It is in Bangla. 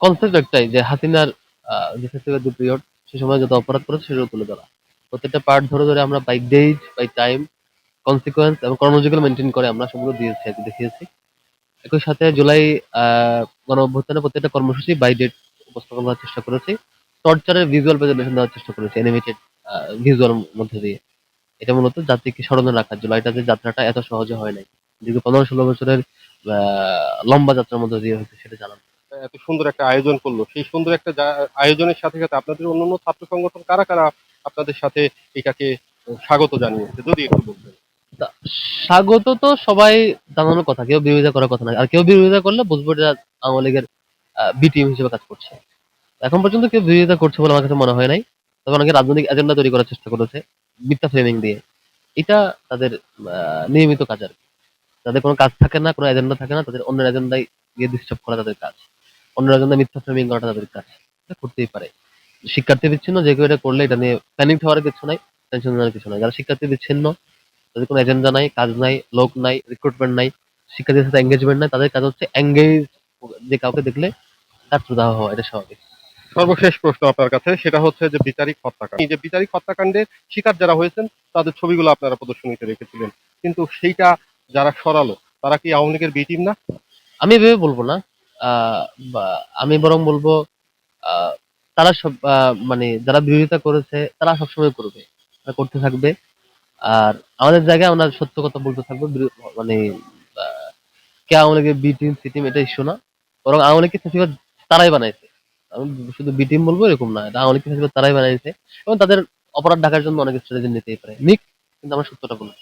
কনসেপ্ট একটাই যে হাসিনার যে ফেসিবাদী পিরিয়ড সে সময় যত অপরাধ করেছে সেগুলো তুলে ধরা। প্রত্যেকটা পার্ট ধরে, ধরে আমরা by date, by time, consequence এবং ক্রনোলজিক্যাল মেইনটেইন করে আমরা সেগুলো দিয়েছি আরকি, দেখিয়েছি। একই সাথে জুলাই গণঅভ্যুত্থানের প্রত্যেকটা কর্মসূচি বাই ডেট উপস্থাপন করার চেষ্টা করেছি। টর্চারের ভিজুয়াল প্রেজেন্টেশন দেওয়ার চেষ্টা করেছি অ্যানিমেটেড ভিজুয়াল মধ্যে দিয়ে। এটা মূলত জাতিকে স্মরণে রাখা। জুলাইটা যে যাত্রাটা এত সহজে হয় নাই। দীর্ঘ ১৫-১৬ বছরের লম্বা যাত্রার মধ্য দিয়ে হয়েছে সেটা জানানো। এত সুন্দর একটা আয়োজন করলো, সেই সুন্দর একটা আয়োজনের সাথে সাথে আপনাদের অন্যান্য ছাত্র সংগঠন কারা কারা আপনাদের সাথে এটাকে স্বাগত জানিয়েছে, যদি একটু বলতেন। তা স্বাগত তো সবাই জানানোর কথা। কেউ বিরোধিতা করার কথা না। আর কেউ বিরোধিতা করলে বুঝবো যে আওয়ামী লীগের বি টিম হিসেবে কাজ করছে। এখন পর্যন্ত কেউ বিরোধিতা করছে বলে আমার কাছে মনে হয় নাই। তবে অনেকে রাজনৈতিক এজেন্ডা তৈরি করার চেষ্টা করেছে মিথ্যা ফ্রেমিং দিয়ে। এটা তাদের নিয়মিত কাজ আরকি। তাদের কোনো কাজ থাকে না, কোনো এজেন্ডা থাকে না, তাদের অন্যের এজেন্ডায় গিয়ে ডিস্টার্ব করা তাদের কাজ। অন্যের এজেন্ডায় মিথ্যা ফ্রেমিং করাটা তাদের কাজ। এটা করতেই পারে। শিক্ষার্থী বিচ্ছিন্ন যে কেউ এটা করলে এটা নিয়ে প্যানিকড হওয়ার কিছু নাই, টেনশন নেওয়ার কিছু নাই। যারা শিক্ষার্থী বিচ্ছিন্ন, তাদের কোনো এজেন্ডা নাই, কাজ নাই, লোক নাই, রিক্রুটমেন্ট নাই, শিক্ষার্থীদের সাথে এঙ্গেজমেন্ট নাই, তাদের কাজ হচ্ছে এঙ্গেজ যে কাউকে দেখলে ছাত্র দাহ হওয়া, এটা স্বাভাবিক। সর্বশেষ প্রশ্ন আপনার কাছে, সেটা হচ্ছে যে বিচারিক হত্যাকাণ্ড, এই যে বিচারিক হত্যাকাণ্ডের শিকার যারা হয়েছেন তাদের ছবিগুলো আপনারা প্রদর্শনীতে রেখেছিলেন, কিন্তু সেইটা যারা সরালো তারা কি আওয়ামী লীগের বি টিম না? আমি এভাবে বলবো না। আহ, বা আমি বরং বলবো আহ, তারা সব মানে যারা বিরোধিতা করেছে তারা সবসময় করবে, তারা করতে থাকবে। আর আমাদের জায়গায় আমরা সত্য কথা বলতে থাকবো। মানে আহ, কে আওয়ামী লীগের বি টিম সি টিম এটা ইস্যু না, বরং আওয়ামী লীগকে ফেসিবাদ তারাই বানাইছে। আমি শুধু বি টিম বলবো এরকম না, এটা আওয়ামী লীগকে ফেসিবাদ তারাই বানাইছে এবং তাদের অপরাধ ঢাকার জন্য অনেক স্ট্র্যাটেজি নিতেই পারে নিক, কিন্তু আমরা সত্যটা বলবো।